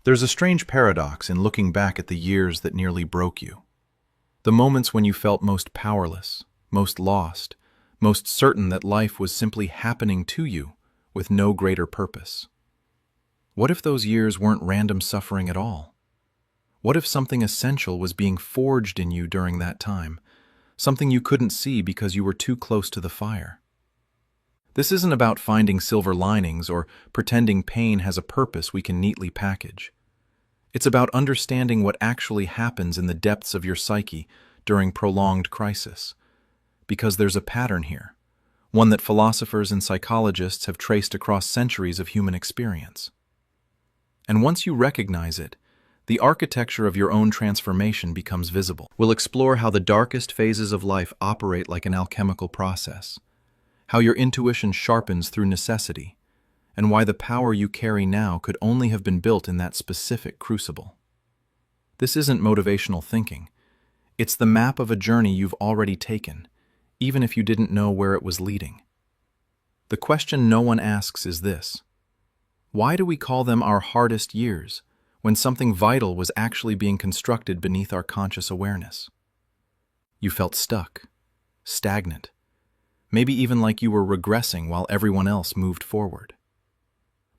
There's a strange paradox in looking back at the years that nearly broke you. The moments when you felt most powerless, most lost, most certain that life was simply happening to you with no greater purpose. What if those years weren't random suffering at all? What if something essential was being forged in you during that time, something you couldn't see because you were too close to the fire? This isn't about finding silver linings or pretending pain has a purpose we can neatly package. It's about understanding what actually happens in the depths of your psyche during prolonged crisis. Because there's a pattern here, one that philosophers and psychologists have traced across centuries of human experience. And once you recognize it, the architecture of your own transformation becomes visible. We'll explore how the darkest phases of life operate like an alchemical process, how your intuition sharpens through necessity, and why the power you carry now could only have been built in that specific crucible. This isn't motivational thinking. It's the map of a journey you've already taken, even if you didn't know where it was leading. The question no one asks is this: why do we call them our hardest years when something vital was actually being constructed beneath our conscious awareness? You felt stuck, stagnant, maybe even like you were regressing while everyone else moved forward.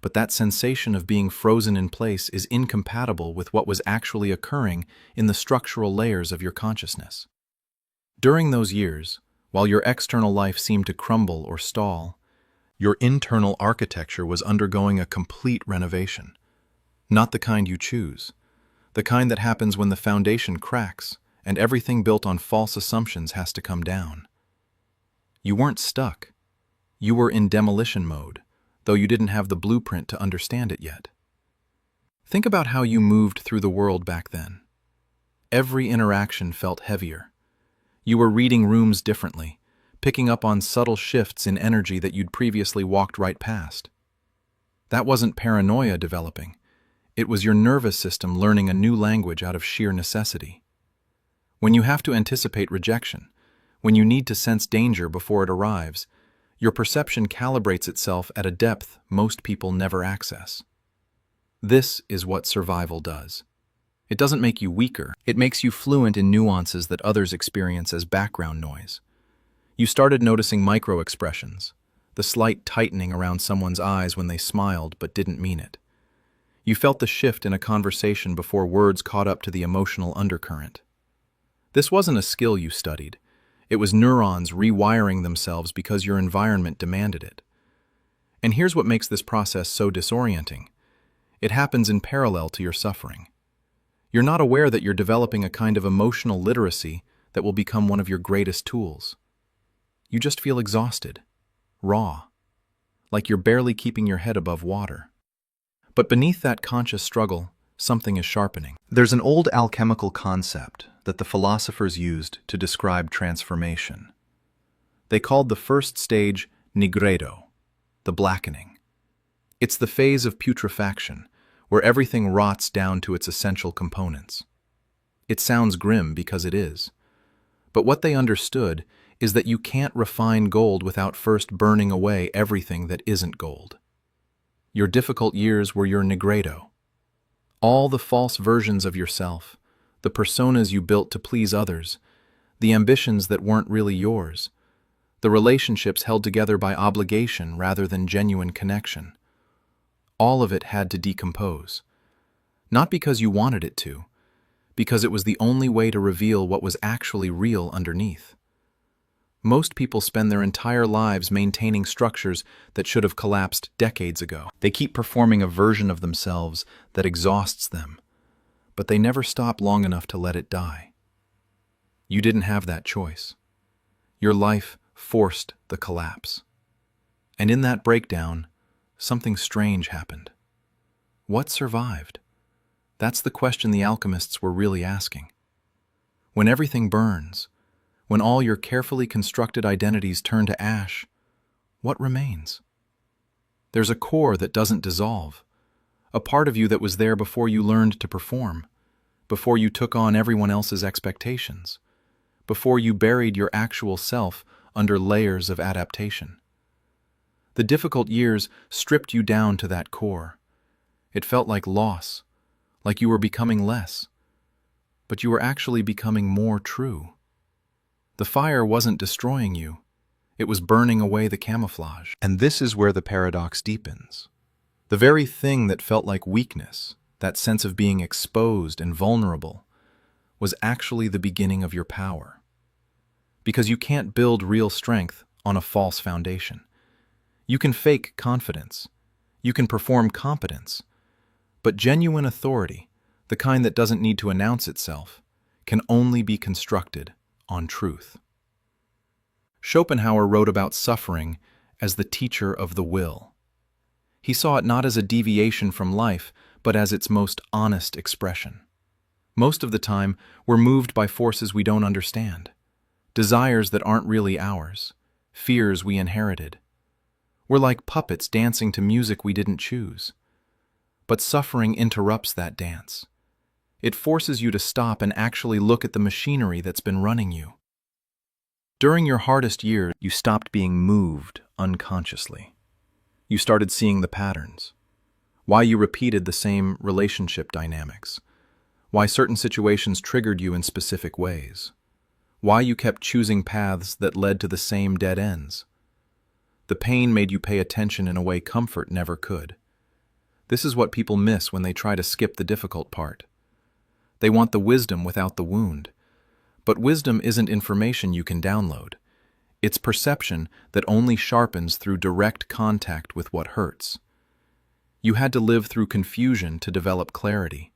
But that sensation of being frozen in place is incompatible with what was actually occurring in the structural layers of your consciousness. During those years, while your external life seemed to crumble or stall, your internal architecture was undergoing a complete renovation. Not the kind you choose, the kind that happens when the foundation cracks and everything built on false assumptions has to come down. You weren't stuck. You were in demolition mode, though you didn't have the blueprint to understand it yet. Think about how you moved through the world back then. Every interaction felt heavier. You were reading rooms differently, picking up on subtle shifts in energy that you'd previously walked right past. That wasn't paranoia developing. It was your nervous system learning a new language out of sheer necessity. When you have to anticipate rejection, when you need to sense danger before it arrives, your perception calibrates itself at a depth most people never access. This is what survival does. It doesn't make you weaker. It makes you fluent in nuances that others experience as background noise. You started noticing micro-expressions, the slight tightening around someone's eyes when they smiled but didn't mean it. You felt the shift in a conversation before words caught up to the emotional undercurrent. This wasn't a skill you studied. It was neurons rewiring themselves because your environment demanded it. And here's what makes this process so disorienting. It happens in parallel to your suffering. You're not aware that you're developing a kind of emotional literacy that will become one of your greatest tools. You just feel exhausted, raw, like you're barely keeping your head above water. But beneath that conscious struggle, something is sharpening. There's an old alchemical concept that the philosophers used to describe transformation. They called the first stage nigredo, the blackening. It's the phase of putrefaction, where everything rots down to its essential components. It sounds grim because it is. But what they understood is that you can't refine gold without first burning away everything that isn't gold. Your difficult years were your nigredo. All the false versions of yourself, the personas you built to please others, the ambitions that weren't really yours, the relationships held together by obligation rather than genuine connection. All of it had to decompose. Not because you wanted it to, because it was the only way to reveal what was actually real underneath. Most people spend their entire lives maintaining structures that should have collapsed decades ago. They keep performing a version of themselves that exhausts them, but they never stop long enough to let it die. You didn't have that choice. Your life forced the collapse. And in that breakdown, something strange happened. What survived? That's the question the alchemists were really asking. When everything burns, when all your carefully constructed identities turn to ash, what remains? There's a core that doesn't dissolve, a part of you that was there before you learned to perform, before you took on everyone else's expectations, before you buried your actual self under layers of adaptation. The difficult years stripped you down to that core. It felt like loss, like you were becoming less, but you were actually becoming more true. The fire wasn't destroying you, it was burning away the camouflage. And this is where the paradox deepens. The very thing that felt like weakness, that sense of being exposed and vulnerable, was actually the beginning of your power. Because you can't build real strength on a false foundation. You can fake confidence. You can perform competence. But genuine authority, the kind that doesn't need to announce itself, can only be constructed on truth. Schopenhauer wrote about suffering as the teacher of the will. He saw it not as a deviation from life, but as its most honest expression. Most of the time, we're moved by forces we don't understand, desires that aren't really ours, fears we inherited. We're like puppets dancing to music we didn't choose. But suffering interrupts that dance. It forces you to stop and actually look at the machinery that's been running you. During your hardest years, you stopped being moved unconsciously. You started seeing the patterns. Why you repeated the same relationship dynamics. Why certain situations triggered you in specific ways. Why you kept choosing paths that led to the same dead ends. The pain made you pay attention in a way comfort never could. This is what people miss when they try to skip the difficult part. They want the wisdom without the wound. But wisdom isn't information you can download. It's perception that only sharpens through direct contact with what hurts. You had to live through confusion to develop clarity.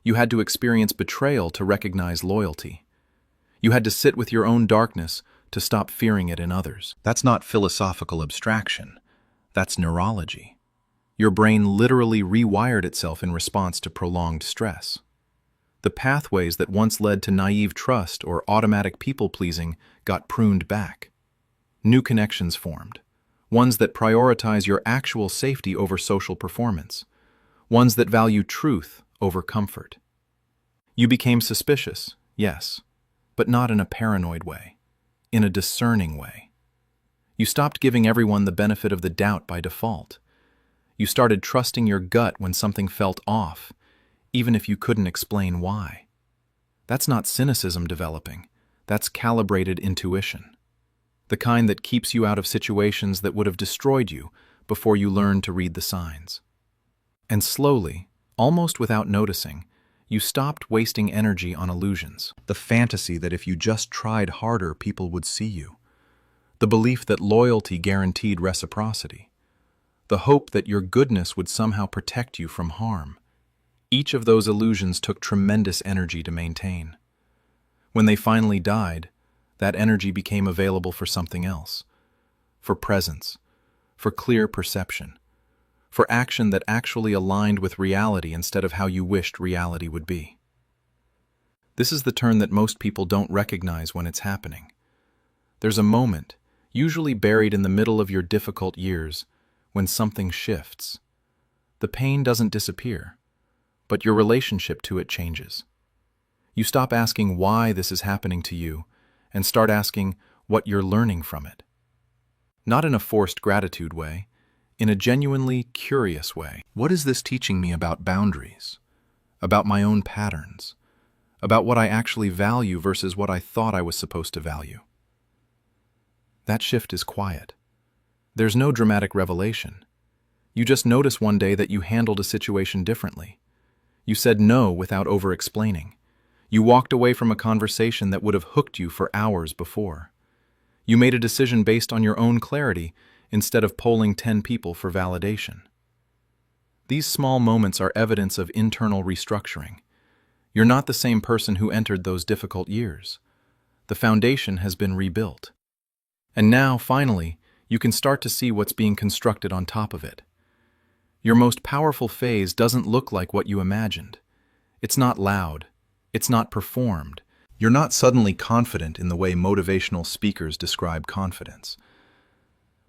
You had to experience betrayal to recognize loyalty. You had to sit with your own darkness to stop fearing it in others. That's not philosophical abstraction. That's neurology. Your brain literally rewired itself in response to prolonged stress. The pathways that once led to naive trust or automatic people-pleasing got pruned back. New connections formed, ones that prioritize your actual safety over social performance, ones that value truth over comfort. You became suspicious, yes, but not in a paranoid way, in a discerning way. You stopped giving everyone the benefit of the doubt by default. You started trusting your gut when something felt off, even if you couldn't explain why. That's not cynicism developing, that's calibrated intuition. The kind that keeps you out of situations that would have destroyed you before you learned to read the signs. And slowly, almost without noticing, you stopped wasting energy on illusions. The fantasy that if you just tried harder, people would see you. The belief that loyalty guaranteed reciprocity. The hope that your goodness would somehow protect you from harm. Each of those illusions took tremendous energy to maintain. When they finally died, that energy became available for something else. For presence, for clear perception, for action that actually aligned with reality instead of how you wished reality would be. This is the turn that most people don't recognize when it's happening. There's a moment, usually buried in the middle of your difficult years, when something shifts. The pain doesn't disappear, but your relationship to it changes. You stop asking why this is happening to you and start asking what you're learning from it. Not in a forced gratitude way, in a genuinely curious way. What is this teaching me about boundaries? About my own patterns? About what I actually value versus what I thought I was supposed to value? That shift is quiet. There's no dramatic revelation. You just notice one day that you handled a situation differently. You said no without over-explaining. You walked away from a conversation that would have hooked you for hours before. You made a decision based on your own clarity instead of polling 10 people for validation. These small moments are evidence of internal restructuring. You're not the same person who entered those difficult years. The foundation has been rebuilt. And now, finally, you can start to see what's being constructed on top of it. Your most powerful phase doesn't look like what you imagined. It's not loud. It's not performed. You're not suddenly confident in the way motivational speakers describe confidence.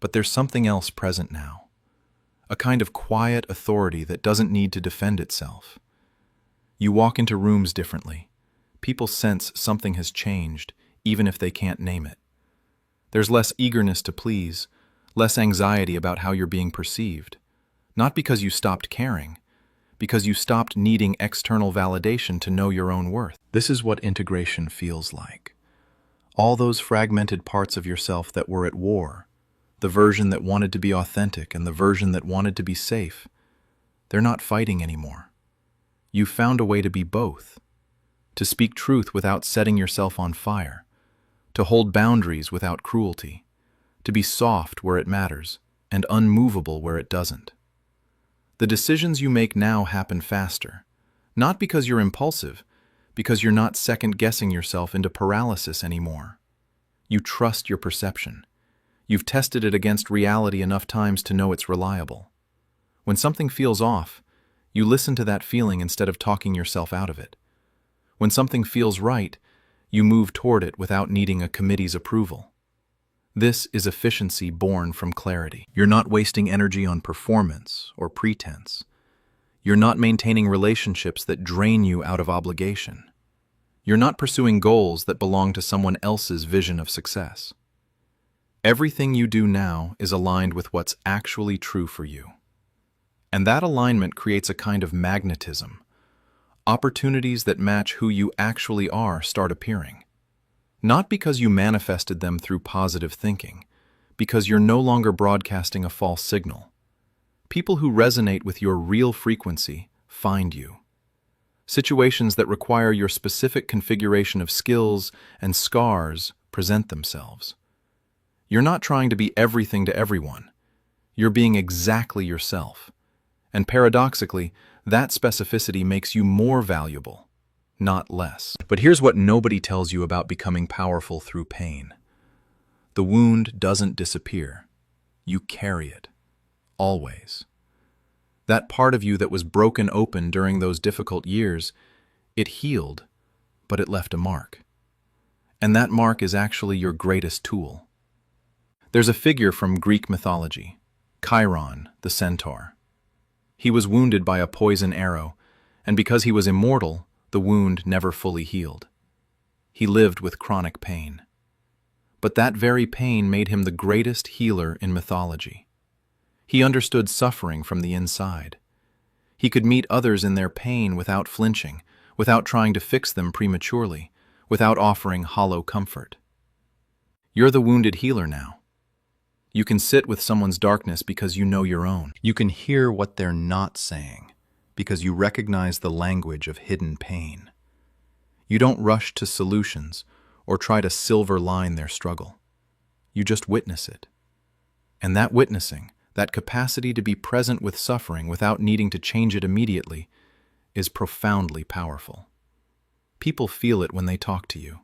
But there's something else present now. A kind of quiet authority that doesn't need to defend itself. You walk into rooms differently. People sense something has changed, even if they can't name it. There's less eagerness to please, less anxiety about how you're being perceived. Not because you stopped caring, because you stopped needing external validation to know your own worth. This is what integration feels like. All those fragmented parts of yourself that were at war, the version that wanted to be authentic and the version that wanted to be safe, they're not fighting anymore. You found a way to be both, to speak truth without setting yourself on fire, to hold boundaries without cruelty, to be soft where it matters and unmovable where it doesn't. The decisions you make now happen faster, not because you're impulsive, because you're not second-guessing yourself into paralysis anymore. You trust your perception. You've tested it against reality enough times to know it's reliable. When something feels off, you listen to that feeling instead of talking yourself out of it. When something feels right, you move toward it without needing a committee's approval. This is efficiency born from clarity. You're not wasting energy on performance or pretense. You're not maintaining relationships that drain you out of obligation. You're not pursuing goals that belong to someone else's vision of success. Everything you do now is aligned with what's actually true for you. And that alignment creates a kind of magnetism. Opportunities that match who you actually are start appearing. Not because you manifested them through positive thinking, because you're no longer broadcasting a false signal. People who resonate with your real frequency find you. Situations that require your specific configuration of skills and scars present themselves. You're not trying to be everything to everyone. You're being exactly yourself. And paradoxically, that specificity makes you more valuable, not less. But here's what nobody tells you about becoming powerful through pain. The wound doesn't disappear. You carry it. Always. That part of you that was broken open during those difficult years, it healed, but it left a mark. And that mark is actually your greatest tool. There's a figure from Greek mythology, Chiron, the centaur. He was wounded by a poison arrow, and because he was immortal, the wound never fully healed. He lived with chronic pain. But that very pain made him the greatest healer in mythology. He understood suffering from the inside. He could meet others in their pain without flinching, without trying to fix them prematurely, without offering hollow comfort. You're the wounded healer now. You can sit with someone's darkness because you know your own. You can hear what they're not saying because you recognize the language of hidden pain. You don't rush to solutions or try to silver line their struggle. You just witness it. And that witnessing, that capacity to be present with suffering without needing to change it immediately, is profoundly powerful. People feel it when they talk to you.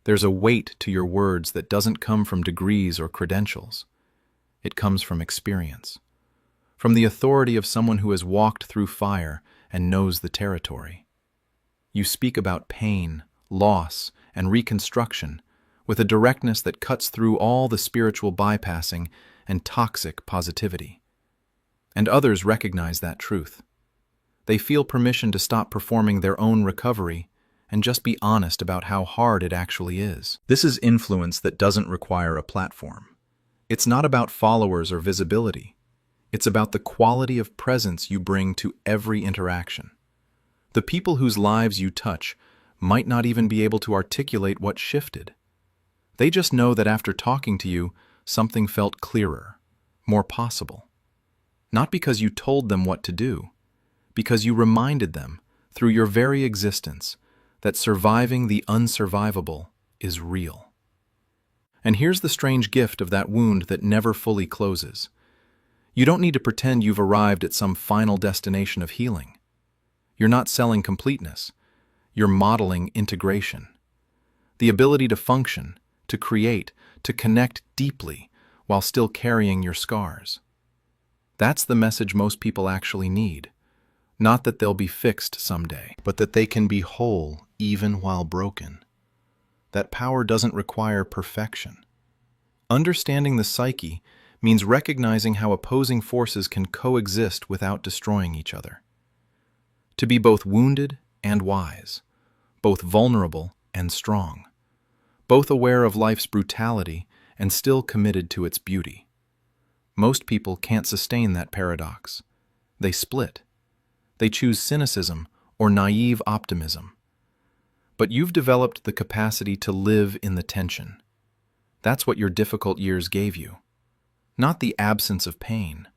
There's a weight to your words that doesn't come from degrees or credentials. It comes from experience, from the authority of someone who has walked through fire and knows the territory. You speak about pain, loss, and reconstruction with a directness that cuts through all the spiritual bypassing and toxic positivity. And others recognize that truth. They feel permission to stop performing their own recovery and just be honest about how hard it actually is. This is influence that doesn't require a platform. It's not about followers or visibility. It's about the quality of presence you bring to every interaction. The people whose lives you touch might not even be able to articulate what shifted. They just know that after talking to you, something felt clearer, more possible. Not because you told them what to do, because you reminded them, through your very existence, that surviving the unsurvivable is real. And here's the strange gift of that wound that never fully closes. You don't need to pretend you've arrived at some final destination of healing. You're not selling completeness. You're modeling integration. The ability to function, to create, to connect deeply while still carrying your scars. That's the message most people actually need. Not that they'll be fixed someday, but that they can be whole even while broken. That power doesn't require perfection. Understanding the psyche means recognizing how opposing forces can coexist without destroying each other. To be both wounded and wise, both vulnerable and strong, both aware of life's brutality and still committed to its beauty. Most people can't sustain that paradox. They split. They choose cynicism or naive optimism. But you've developed the capacity to live in the tension. That's what your difficult years gave you. Not the absence of pain,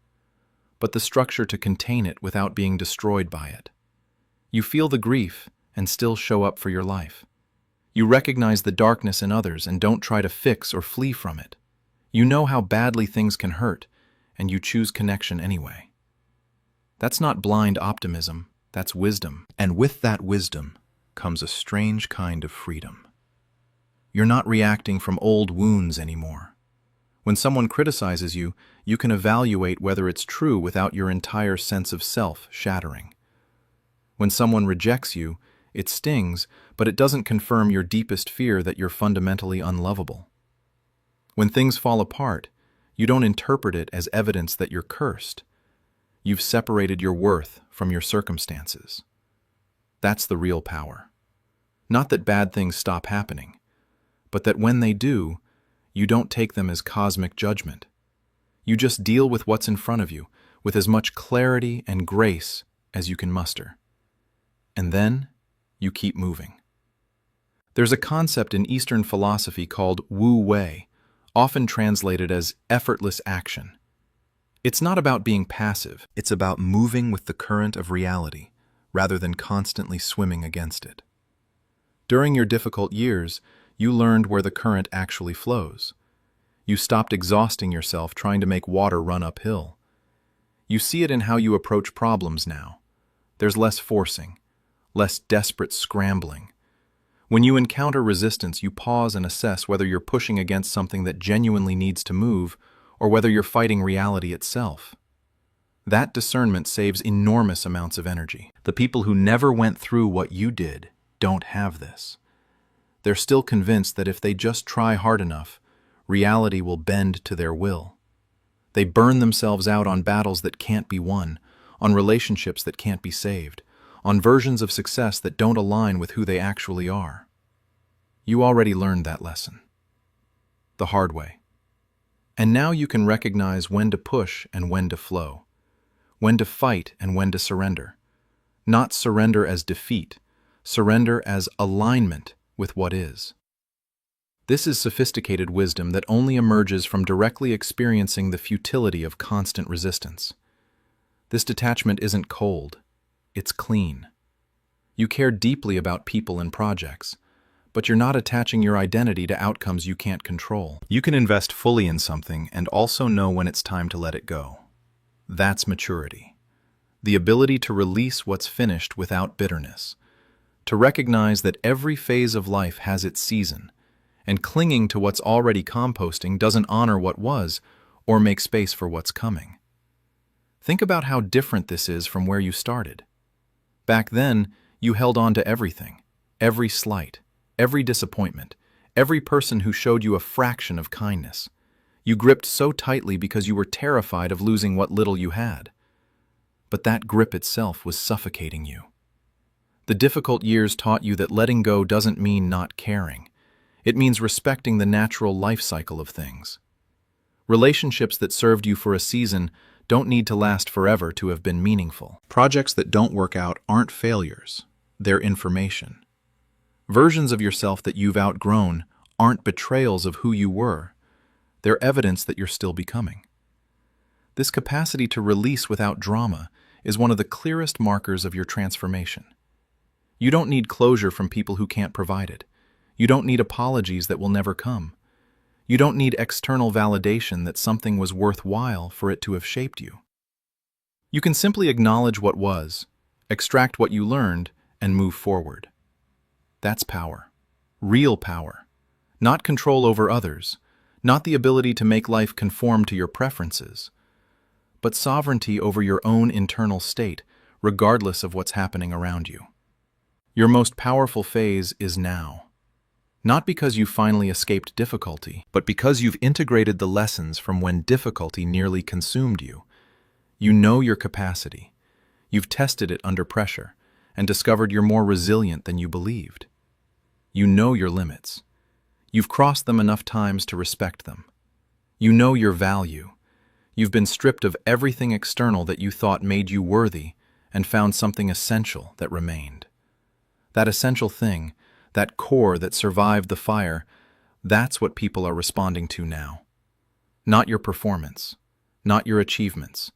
but the structure to contain it without being destroyed by it. You feel the grief and still show up for your life. You recognize the darkness in others and don't try to fix or flee from it. You know how badly things can hurt, and you choose connection anyway. That's not blind optimism, that's wisdom. And with that wisdom comes a strange kind of freedom. You're not reacting from old wounds anymore. When someone criticizes you, you can evaluate whether it's true without your entire sense of self shattering. When someone rejects you, it stings, but it doesn't confirm your deepest fear that you're fundamentally unlovable. When things fall apart, you don't interpret it as evidence that you're cursed. You've separated your worth from your circumstances. That's the real power. Not that bad things stop happening, but that when they do, you don't take them as cosmic judgment. You just deal with what's in front of you with as much clarity and grace as you can muster. And then you keep moving. There's a concept in Eastern philosophy called Wu Wei, often translated as effortless action. It's not about being passive, it's about moving with the current of reality, rather than constantly swimming against it. During your difficult years, you learned where the current actually flows. You stopped exhausting yourself trying to make water run uphill. You see it in how you approach problems now. There's less forcing, less desperate scrambling. When you encounter resistance, you pause and assess whether you're pushing against something that genuinely needs to move, or whether you're fighting reality itself. That discernment saves enormous amounts of energy. The people who never went through what you did don't have this. They're still convinced that if they just try hard enough, reality will bend to their will. They burn themselves out on battles that can't be won, on relationships that can't be saved, on versions of success that don't align with who they actually are. You already learned that lesson. The hard way. And now you can recognize when to push and when to flow, when to fight and when to surrender. Not surrender as defeat, surrender as alignment with what is. This is sophisticated wisdom that only emerges from directly experiencing the futility of constant resistance. This detachment isn't cold, it's clean. You care deeply about people and projects, but you're not attaching your identity to outcomes you can't control. You can invest fully in something and also know when it's time to let it go. That's maturity. The ability to release what's finished without bitterness. To recognize that every phase of life has its season, and clinging to what's already composting doesn't honor what was or make space for what's coming. Think about how different this is from where you started. Back then, you held on to everything, every slight, every disappointment, every person who showed you a fraction of kindness. You gripped so tightly because you were terrified of losing what little you had. But that grip itself was suffocating you. The difficult years taught you that letting go doesn't mean not caring. It means respecting the natural life cycle of things. Relationships that served you for a season don't need to last forever to have been meaningful. Projects that don't work out aren't failures, they're information. Versions of yourself that you've outgrown aren't betrayals of who you were, they're evidence that you're still becoming. This capacity to release without drama is one of the clearest markers of your transformation. You don't need closure from people who can't provide it. You don't need apologies that will never come. You don't need external validation that something was worthwhile for it to have shaped you. You can simply acknowledge what was, extract what you learned, and move forward. That's power. Real power. Not control over others, not the ability to make life conform to your preferences, but sovereignty over your own internal state, regardless of what's happening around you. Your most powerful phase is now. Not because you finally escaped difficulty, but because you've integrated the lessons from when difficulty nearly consumed you. You know your capacity. You've tested it under pressure and discovered you're more resilient than you believed. You know your limits. You've crossed them enough times to respect them. You know your value. You've been stripped of everything external that you thought made you worthy, and found something essential that remained. That essential thing, that core that survived the fire, that's what people are responding to now. Not your performance, not your achievements.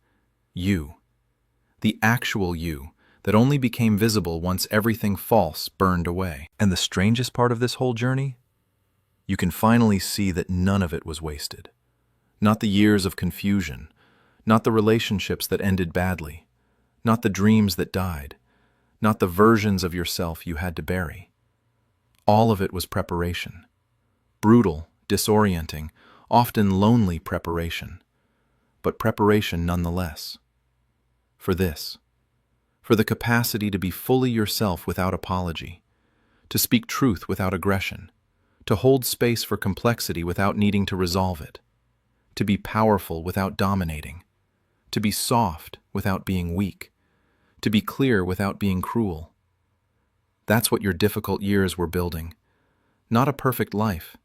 You. The actual you that only became visible once everything false burned away. And the strangest part of this whole journey? You can finally see that none of it was wasted. Not the years of confusion, not the relationships that ended badly, not the dreams that died, not the versions of yourself you had to bury. All of it was preparation. Brutal, disorienting, often lonely preparation, but preparation nonetheless. For this. For the capacity to be fully yourself without apology, to speak truth without aggression, to hold space for complexity without needing to resolve it, to be powerful without dominating, to be soft without being weak, to be clear without being cruel. That's what your difficult years were building. Not a perfect life,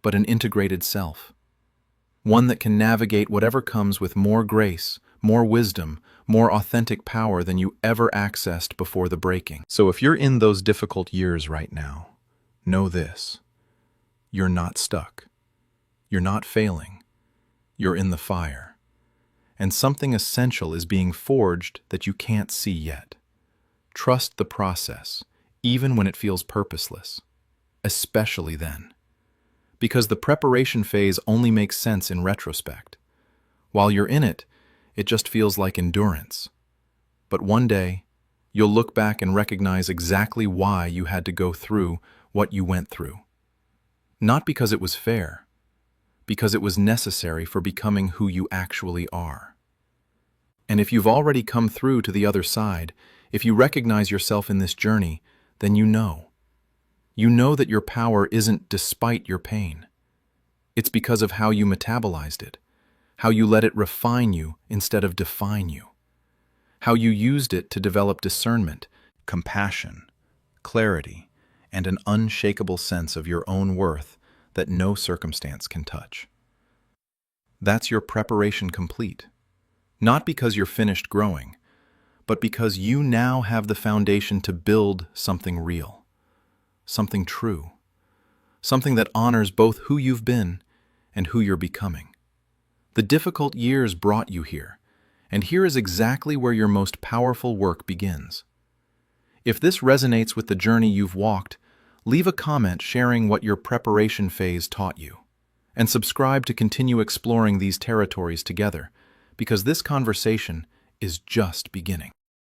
but an integrated self. One that can navigate whatever comes with more grace, more wisdom, more authentic power than you ever accessed before the breaking. So if you're in those difficult years right now, know this. You're not stuck. You're not failing. You're in the fire. And something essential is being forged that you can't see yet. Trust the process, even when it feels purposeless. Especially then. Because the preparation phase only makes sense in retrospect. While you're in it, it just feels like endurance. But one day, you'll look back and recognize exactly why you had to go through what you went through. Not because it was fair, because it was necessary for becoming who you actually are. And if you've already come through to the other side, if you recognize yourself in this journey, then you know. You know that your power isn't despite your pain. It's because of how you metabolized it, how you let it refine you instead of define you, how you used it to develop discernment, compassion, clarity, and an unshakable sense of your own worth that no circumstance can touch. That's your preparation complete. Not because you're finished growing, but because you now have the foundation to build something real, something true, something that honors both who you've been and who you're becoming. The difficult years brought you here, and here is exactly where your most powerful work begins. If this resonates with the journey you've walked, leave a comment sharing what your preparation phase taught you, and subscribe to continue exploring these territories together, because this conversation is just beginning.